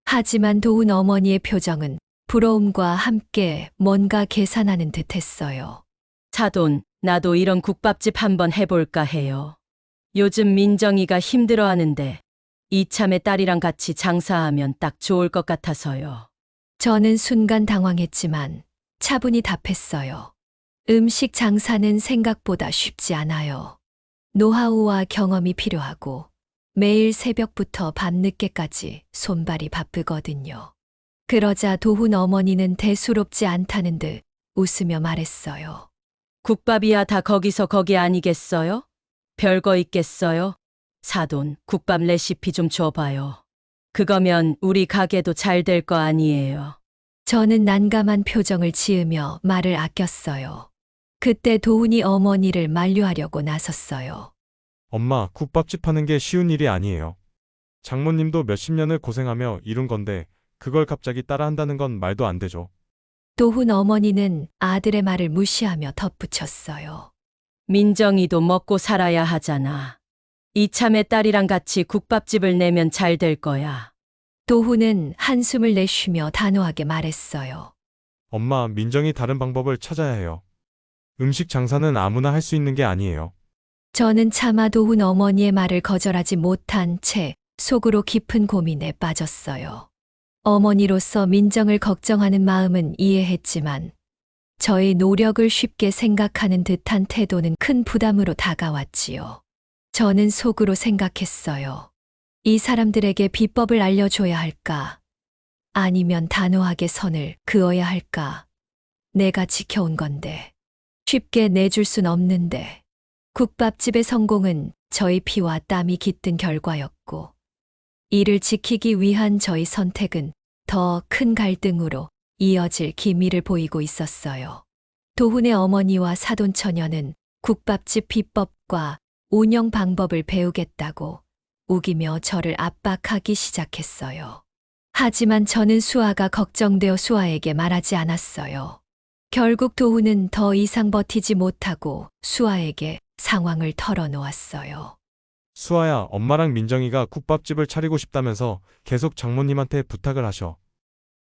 하지만 도훈 어머니의 표정은 부러움과 함께 뭔가 계산하는 듯 했어요. 사돈, 나도 이런 국밥집 한번 해볼까 해요. 요즘 민정이가 힘들어하는데 이참에 딸이랑 같이 장사하면 딱 좋을 것 같아서요. 저는 순간 당황했지만 차분히 답했어요. 음식 장사는 생각보다 쉽지 않아요. 노하우와 경험이 필요하고 매일 새벽부터 밤늦게까지 손발이 바쁘거든요. 그러자 도훈 어머니는 대수롭지 않다는 듯 웃으며 말했어요. 국밥이야 다 거기서 거기 아니겠어요? 별거 있겠어요? 사돈, 국밥 레시피 좀 줘봐요. 그거면 우리 가게도 잘 될 거 아니에요. 저는 난감한 표정을 지으며 말을 아꼈어요. 그때 도훈이 어머니를 만류하려고 나섰어요. 엄마, 국밥집 하는 게 쉬운 일이 아니에요. 장모님도 몇십 년을 고생하며 이룬 건데 그걸 갑자기 따라한다는 건 말도 안 되죠. 도훈 어머니는 아들의 말을 무시하며 덧붙였어요. 민정이도 먹고 살아야 하잖아. 이참에 딸이랑 같이 국밥집을 내면 잘 될 거야. 도훈은 한숨을 내쉬며 단호하게 말했어요. 엄마, 민정이 다른 방법을 찾아야 해요. 음식 장사는 아무나 할 수 있는 게 아니에요. 저는 차마 도훈 어머니의 말을 거절하지 못한 채 속으로 깊은 고민에 빠졌어요. 어머니로서 민정을 걱정하는 마음은 이해했지만 저의 노력을 쉽게 생각하는 듯한 태도는 큰 부담으로 다가왔지요. 저는 속으로 생각했어요. 이 사람들에게 비법을 알려줘야 할까? 아니면 단호하게 선을 그어야 할까? 내가 지켜온 건데. 쉽게 내줄 순 없는데. 국밥집의 성공은 저희 피와 땀이 깃든 결과였고, 이를 지키기 위한 저희 선택은 더 큰 갈등으로 이어질 기미를 보이고 있었어요. 도훈의 어머니와 사돈처녀는 국밥집 비법과 운영 방법을 배우겠다고 우기며 저를 압박하기 시작했어요. 하지만 저는 수아가 걱정되어 수아에게 말하지 않았어요. 결국 도훈은 더 이상 버티지 못하고 수아에게 상황을 털어놓았어요. 수아야, 엄마랑 민정이가 국밥집을 차리고 싶다면서 계속 장모님한테 부탁을 하셔.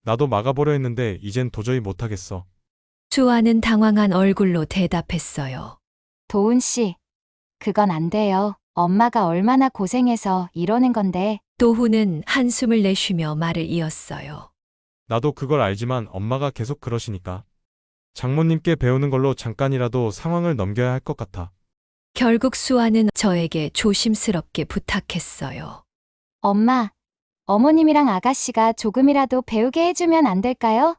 나도 막아보려 했는데 이젠 도저히 못하겠어. 수아는 당황한 얼굴로 대답했어요. 도훈 씨, 그건 안 돼요. 엄마가 얼마나 고생해서 이러는 건데. 도훈은 한숨을 내쉬며 말을 이었어요. 나도 그걸 알지만 엄마가 계속 그러시니까. 장모님께 배우는 걸로 잠깐이라도 상황을 넘겨야 할 것 같아. 결국 수아는 저에게 조심스럽게 부탁했어요. 엄마, 어머님이랑 아가씨가 조금이라도 배우게 해주면 안 될까요?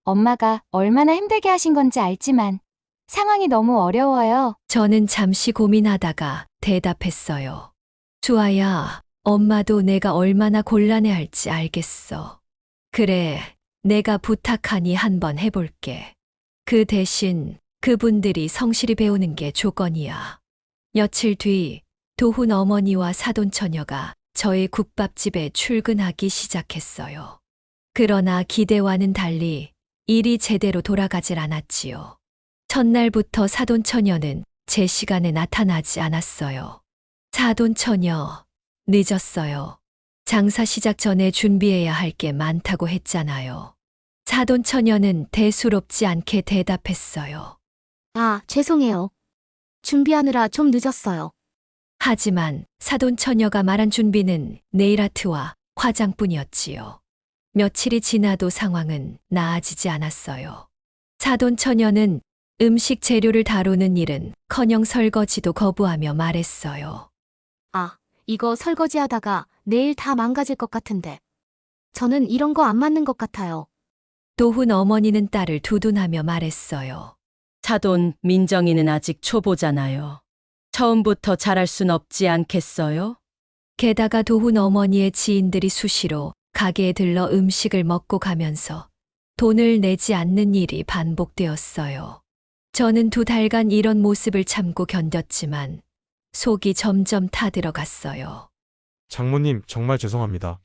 엄마가 얼마나 힘들게 하신 건지 알지만 상황이 너무 어려워요. 저는 잠시 고민하다가 대답했어요. 수아야, 엄마도 내가 얼마나 곤란해할지 알겠어. 그래, 내가 부탁하니 한번 해볼게. 그 대신 그분들이 성실히 배우는 게 조건이야. 며칠 뒤 도훈 어머니와 사돈처녀가 저희 국밥집에 출근하기 시작했어요. 그러나 기대와는 달리 일이 제대로 돌아가질 않았지요. 첫날부터 사돈처녀는 제 시간에 나타나지 않았어요. 사돈처녀, 늦었어요. 장사 시작 전에 준비해야 할 게 많다고 했잖아요. 사돈처녀는 대수롭지 않게 대답했어요. 아, 죄송해요. 준비하느라 좀 늦었어요. 하지만 사돈처녀가 말한 준비는 네일아트와 화장뿐이었지요. 며칠이 지나도 상황은 나아지지 않았어요. 사돈처녀는 음식 재료를 다루는 일은 커녕 설거지도 거부하며 말했어요. 아, 이거 설거지하다가 내일 다 망가질 것 같은데. 저는 이런 거 안 맞는 것 같아요. 도훈 어머니는 딸을 두둔하며 말했어요. 사돈, 민정이는 아직 초보잖아요. 처음부터 잘할 순 없지 않겠어요? 게다가 도훈 어머니의 지인들이 수시로 가게에 들러 음식을 먹고 가면서 돈을 내지 않는 일이 반복되었어요. 저는 2달간 이런 모습을 참고 견뎠지만 속이 점점 타들어갔어요. 장모님, 정말 죄송합니다.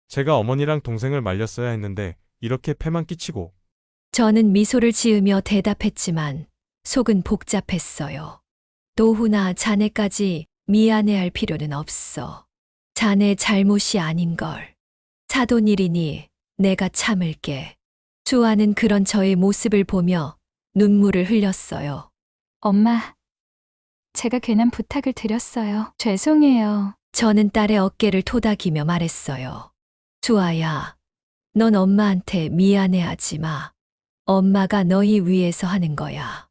제가 어머니랑 동생을 말렸어야 했는데 이렇게 패만 끼치고. 저는 미소를 지으며 대답했지만 속은 복잡했어요. 도훈아, 자네까지 미안해할 필요는 없어. 자네 잘못이 아닌걸. 사돈 일이니 내가 참을게. 수아는 그런 저의 모습을 보며 눈물을 흘렸어요. 엄마, 제가 괜한 부탁을 드렸어요. 죄송해요. 저는 딸의 어깨를 토닥이며 말했어요. 수아야, 넌 엄마한테 미안해하지 마. 엄마가 너희 위해서 하는 거야.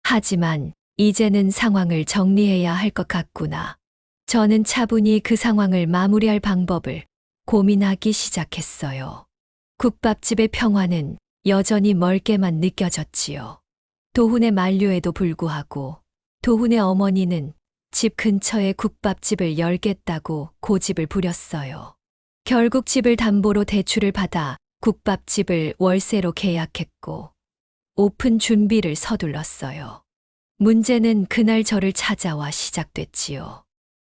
하지만 이제는 상황을 정리해야 할 것 같구나. 저는 차분히 그 상황을 마무리할 방법을 고민하기 시작했어요. 국밥집의 평화는 여전히 멀게만 느껴졌지요. 도훈의 만류에도 불구하고 도훈의 어머니는 집 근처에 국밥집을 열겠다고 고집을 부렸어요. 결국 집을 담보로 대출을 받아 국밥집을 월세로 계약했고 오픈 준비를 서둘렀어요. 문제는 그날 저를 찾아와 시작됐지요.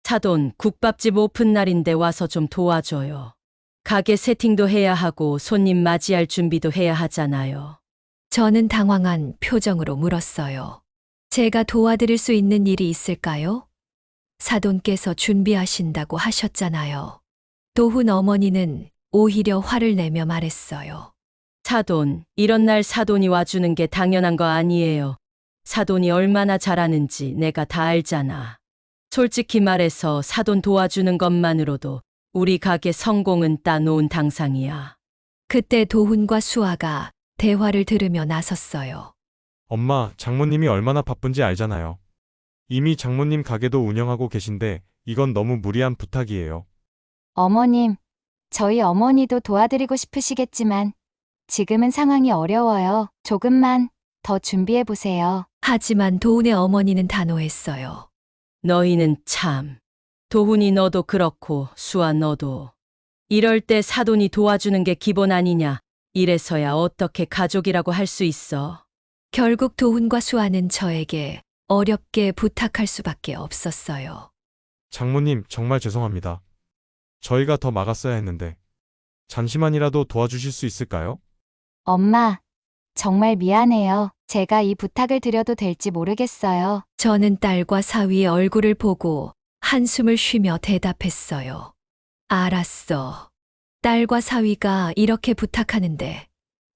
사돈, 국밥집 오픈 날인데 와서 좀 도와줘요. 가게 세팅도 해야 하고 손님 맞이할 준비도 해야 하잖아요. 저는 당황한 표정으로 물었어요. 제가 도와드릴 수 있는 일이 있을까요? 사돈께서 준비하신다고 하셨잖아요. 도훈 어머니는 오히려 화를 내며 말했어요. 사돈, 이런 날 사돈이 와주는 게 당연한 거 아니에요. 사돈이 얼마나 잘하는지 내가 다 알잖아. 솔직히 말해서 사돈 도와주는 것만으로도 우리 가게 성공은 따놓은 당상이야. 그때 도훈과 수아가 대화를 들으며 나섰어요. 엄마, 장모님이 얼마나 바쁜지 알잖아요. 이미 장모님 가게도 운영하고 계신데 이건 너무 무리한 부탁이에요. 어머님, 저희 어머니도 도와드리고 싶으시겠지만 지금은 상황이 어려워요. 조금만 더 준비해 보세요. 하지만 도훈의 어머니는 단호했어요. 너희는 참. 도훈이 너도 그렇고 수아 너도. 이럴 때 사돈이 도와주는 게 기본 아니냐. 이래서야 어떻게 가족이라고 할 수 있어. 결국 도훈과 수아는 저에게 어렵게 부탁할 수밖에 없었어요. 장모님, 정말 죄송합니다. 저희가 더 막았어야 했는데. 잠시만이라도 도와주실 수 있을까요? 엄마, 정말 미안해요. 제가 이 부탁을 드려도 될지 모르겠어요. 저는 딸과 사위의 얼굴을 보고 한숨을 쉬며 대답했어요. 알았어. 딸과 사위가 이렇게 부탁하는데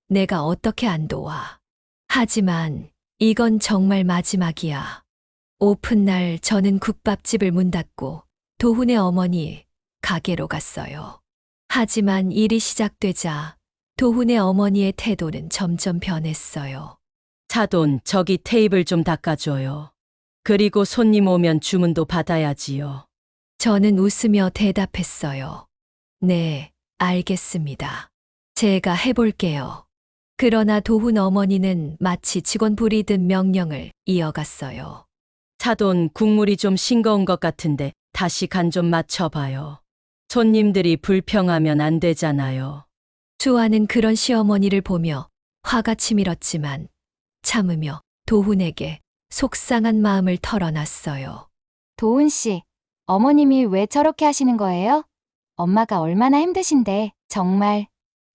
내가 어떻게 안 도와. 하지만 이건 정말 마지막이야. 오픈날 저는 국밥집을 문 닫고 도훈의 어머니 가게로 갔어요. 하지만 일이 시작되자 도훈의 어머니의 태도는 점점 변했어요. 사돈, 저기 테이블 좀 닦아줘요. 그리고 손님 오면 주문도 받아야지요. 저는 웃으며 대답했어요. 네, 알겠습니다. 제가 해볼게요. 그러나 도훈 어머니는 마치 직원 부리듯 명령을 이어갔어요. 사돈, 국물이 좀 싱거운 것 같은데 다시 간 좀 맞춰봐요. 손님들이 불평하면 안 되잖아요. 수아는 그런 시어머니를 보며 화가 치밀었지만 참으며 도훈에게 속상한 마음을 털어놨어요. 도훈 씨, 어머님이 왜 저렇게 하시는 거예요? 엄마가 얼마나 힘드신데 정말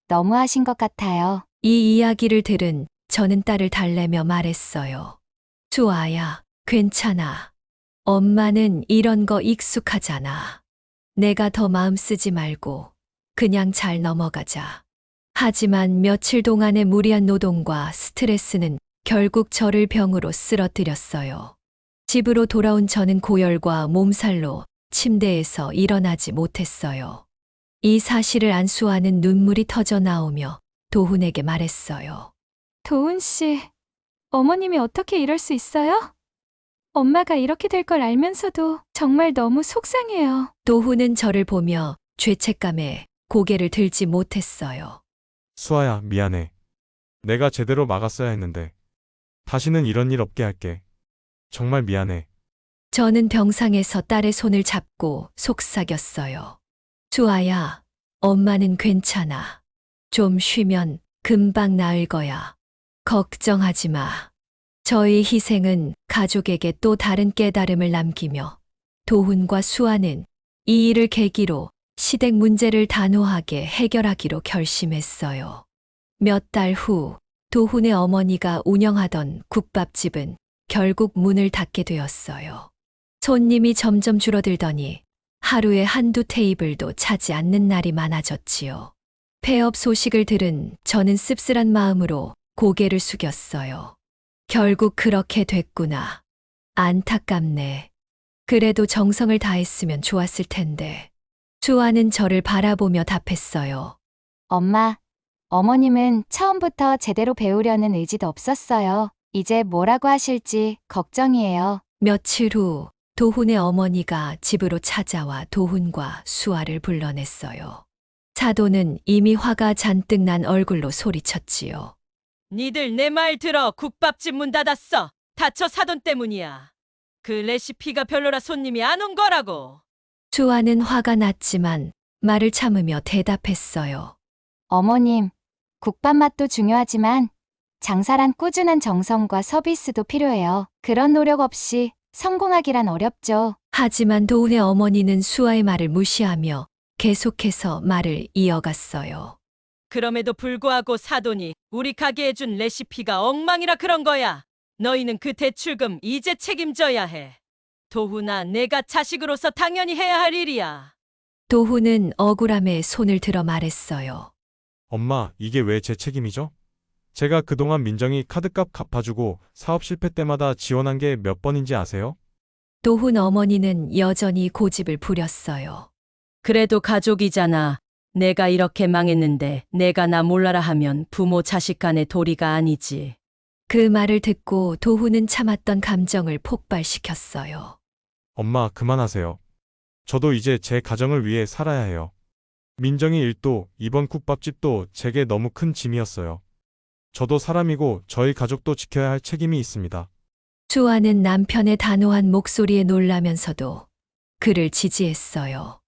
너무하신 것 같아요. 이 이야기를 들은 저는 딸을 달래며 말했어요. 수아야, 괜찮아. 엄마는 이런 거 익숙하잖아. 내가 더 마음 쓰지 말고 그냥 잘 넘어가자. 하지만 며칠 동안의 무리한 노동과 스트레스는 결국 저를 병으로 쓰러뜨렸어요. 집으로 돌아온 저는 고열과 몸살로 침대에서 일어나지 못했어요. 이 사실을 안 수아는 눈물이 터져 나오며 도훈에게 말했어요. 도훈 씨, 어머님이 어떻게 이럴 수 있어요? 엄마가 이렇게 될 걸 알면서도 정말 너무 속상해요. 도훈은 저를 보며 죄책감에 고개를 들지 못했어요. 수아야, 미안해. 내가 제대로 막았어야 했는데. 다시는 이런 일 없게 할게. 정말 미안해. 저는 병상에서 딸의 손을 잡고 속삭였어요. 수아야, 엄마는 괜찮아. 좀 쉬면 금방 나을 거야. 걱정하지 마. 저의 희생은 가족에게 또 다른 깨달음을 남기며 도훈과 수아는 이 일을 계기로 시댁 문제를 단호하게 해결하기로 결심했어요. 몇 달 후 도훈의 어머니가 운영하던 국밥집은 결국 문을 닫게 되었어요. 손님이 점점 줄어들더니 하루에 한두 테이블도 차지 않는 날이 많아졌지요. 폐업 소식을 들은 저는 씁쓸한 마음으로 고개를 숙였어요. 결국 그렇게 됐구나. 안타깝네. 그래도 정성을 다했으면 좋았을 텐데. 수아는 저를 바라보며 답했어요. 엄마, 어머님은 처음부터 제대로 배우려는 의지도 없었어요. 이제 뭐라고 하실지 걱정이에요. 며칠 후 도훈의 어머니가 집으로 찾아와 도훈과 수아를 불러냈어요. 사돈은 이미 화가 잔뜩 난 얼굴로 소리쳤지요. 니들 내 말 들어. 국밥집 문 닫았어. 다쳐 사돈 때문이야. 그 레시피가 별로라 손님이 안 온 거라고. 수아는 화가 났지만 말을 참으며 대답했어요. 어머님, 국밥 맛도 중요하지만 장사란 꾸준한 정성과 서비스도 필요해요. 그런 노력 없이 성공하기란 어렵죠. 하지만 도훈의 어머니는 수아의 말을 무시하며 계속해서 말을 이어갔어요. 그럼에도 불구하고 사돈이 우리 가게에 준 레시피가 엉망이라 그런 거야. 너희는 그 대출금 이제 책임져야 해. 도훈아, 내가 자식으로서 당연히 해야 할 일이야. 도훈은 억울함에 손을 들어 말했어요. 엄마, 이게 왜 제 책임이죠? 제가 그동안 민정이 카드값 갚아주고 사업 실패 때마다 지원한 게 몇 번인지 아세요? 도훈 어머니는 여전히 고집을 부렸어요. 그래도 가족이잖아. 내가 이렇게 망했는데 내가 나 몰라라 하면 부모 자식 간의 도리가 아니지. 그 말을 듣고 도훈은 참았던 감정을 폭발시켰어요. 엄마, 그만하세요. 저도 이제 제 가정을 위해 살아야 해요. 민정이 일도 이번 국밥집도 제게 너무 큰 짐이었어요. 저도 사람이고 저희 가족도 지켜야 할 책임이 있습니다. 수아는 남편의 단호한 목소리에 놀라면서도 그를 지지했어요.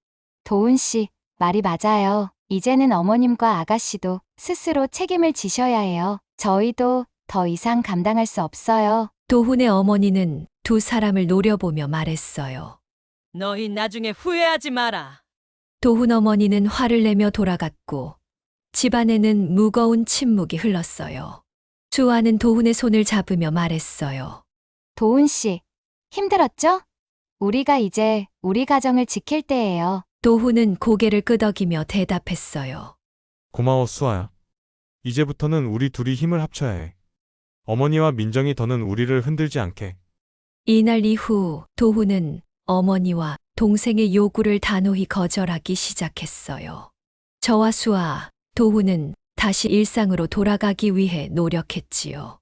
도훈 씨, 말이 맞아요. 이제는 어머님과 아가씨도 스스로 책임을 지셔야 해요. 저희도 더 이상 감당할 수 없어요. 도훈의 어머니는 두 사람을 노려보며 말했어요. 너희 나중에 후회하지 마라. 도훈 어머니는 화를 내며 돌아갔고 집안에는 무거운 침묵이 흘렀어요. 수아는 도훈의 손을 잡으며 말했어요. 도훈 씨, 힘들었죠? 우리가 이제 우리 가정을 지킬 때예요. 도훈은 고개를 끄덕이며 대답했어요. 고마워, 수아야. 이제부터는 우리 둘이 힘을 합쳐야 해. 어머니와 민정이 더는 우리를 흔들지 않게. 이날 이후 도훈은 어머니와 동생의 요구를 단호히 거절하기 시작했어요. 저와 수아, 도훈은 다시 일상으로 돌아가기 위해 노력했지요.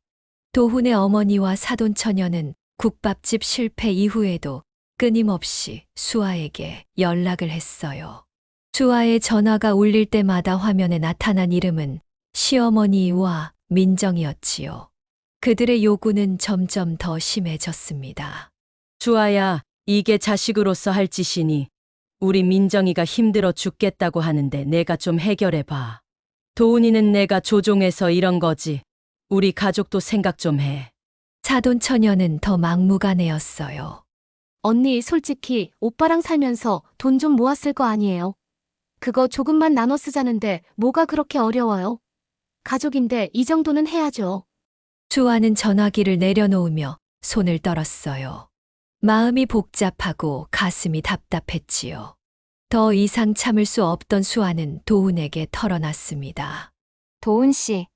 도훈의 어머니와 사돈 처녀는 국밥집 실패 이후에도 끊임없이 수아에게 연락을 했어요. 수아의 전화가 울릴 때마다 화면에 나타난 이름은 시어머니와 민정이었지요. 그들의 요구는 점점 더 심해졌습니다. 수아야, 이게 자식으로서 할 짓이니 우리 민정이가 힘들어 죽겠다고 하는데 내가 좀 해결해봐. 도훈이는 내가 조종해서 이런 거지. 우리 가족도 생각 좀 해. 사돈 처녀는 더 막무가내였어요. 언니, 솔직히 오빠랑 살면서 돈 좀 모았을 거 아니에요? 그거 조금만 나눠 쓰자는데 뭐가 그렇게 어려워요? 가족인데 이 정도는 해야죠. 수아는 전화기를 내려놓으며 손을 떨었어요. 마음이 복잡하고 가슴이 답답했지요. 더 이상 참을 수 없던 수아는 도훈에게 털어놨습니다. 도훈 씨,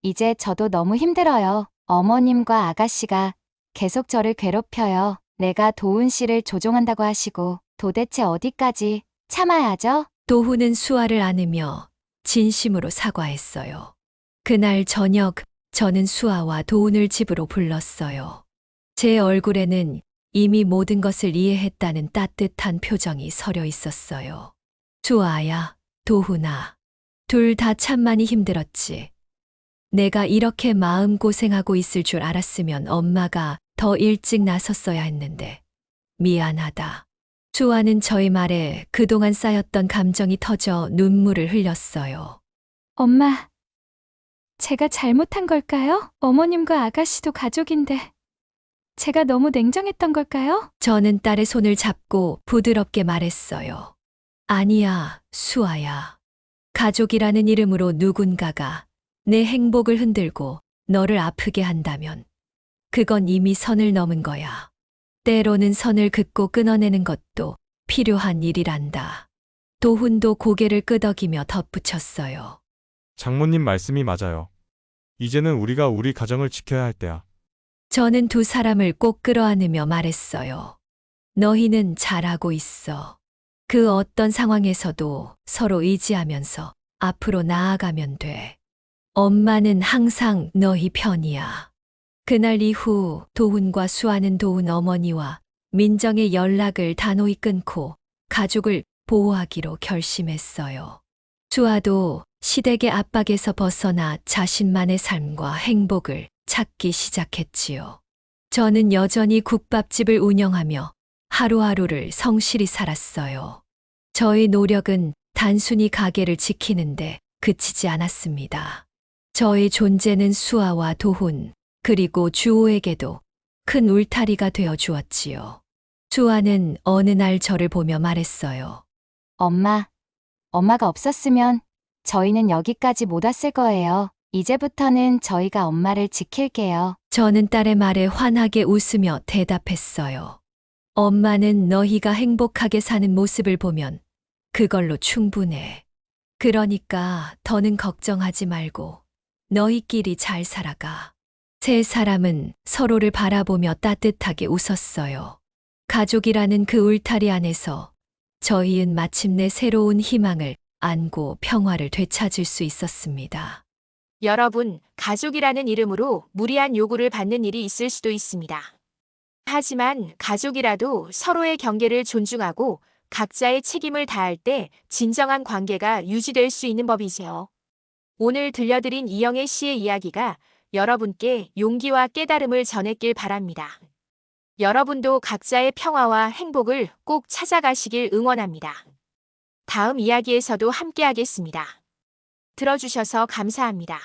이제 저도 너무 힘들어요. 어머님과 아가씨가 계속 저를 괴롭혀요. 내가 도훈 씨를 조종한다고 하시고 도대체 어디까지 참아야죠? 도훈은 수아를 안으며 진심으로 사과했어요. 그날 저녁 저는 수아와 도훈을 집으로 불렀어요. 제 얼굴에는 이미 모든 것을 이해했다는 따뜻한 표정이 서려 있었어요. 수아야, 도훈아, 둘 다 참 많이 힘들었지. 내가 이렇게 마음고생하고 있을 줄 알았으면 엄마가 더 일찍 나섰어야 했는데 미안하다. 수아는 저의 말에 그동안 쌓였던 감정이 터져 눈물을 흘렸어요. 엄마, 제가 잘못한 걸까요? 어머님과 아가씨도 가족인데 제가 너무 냉정했던 걸까요? 저는 딸의 손을 잡고 부드럽게 말했어요. 아니야, 수아야. 가족이라는 이름으로 누군가가 내 행복을 흔들고 너를 아프게 한다면 그건 이미 선을 넘은 거야. 때로는 선을 긋고 끊어내는 것도 필요한 일이란다. 도훈도 고개를 끄덕이며 덧붙였어요. 장모님 말씀이 맞아요. 이제는 우리가 우리 가정을 지켜야 할 때야. 저는 두 사람을 꼭 끌어안으며 말했어요. 너희는 잘하고 있어. 그 어떤 상황에서도 서로 의지하면서 앞으로 나아가면 돼. 엄마는 항상 너희 편이야. 그날 이후 도훈과 수아는 도훈 어머니와 민정의 연락을 단호히 끊고 가족을 보호하기로 결심했어요. 수아도 시댁의 압박에서 벗어나 자신만의 삶과 행복을 찾기 시작했지요. 저는 여전히 국밥집을 운영하며 하루하루를 성실히 살았어요. 저의 노력은 단순히 가게를 지키는데 그치지 않았습니다. 저의 존재는 수아와 도훈, 그리고 주호에게도 큰 울타리가 되어 주었지요. 수아는 어느 날 저를 보며 말했어요. 엄마가 없었으면 저희는 여기까지 못 왔을 거예요. 이제부터는 저희가 엄마를 지킬게요. 저는 딸의 말에 환하게 웃으며 대답했어요. 엄마는 너희가 행복하게 사는 모습을 보면 그걸로 충분해. 그러니까 더는 걱정하지 말고 너희끼리 잘 살아가. 세 사람은 서로를 바라보며 따뜻하게 웃었어요. 가족이라는 그 울타리 안에서 저희는 마침내 새로운 희망을 안고 평화를 되찾을 수 있었습니다. 여러분, 가족이라는 이름으로 무리한 요구를 받는 일이 있을 수도 있습니다. 하지만 가족이라도 서로의 경계를 존중하고 각자의 책임을 다할 때 진정한 관계가 유지될 수 있는 법이지요. 오늘 들려드린 이영애 씨의 이야기가 여러분께 용기와 깨달음을 전했길 바랍니다. 여러분도 각자의 평화와 행복을 꼭 찾아가시길 응원합니다. 다음 이야기에서도 함께하겠습니다. 들어주셔서 감사합니다.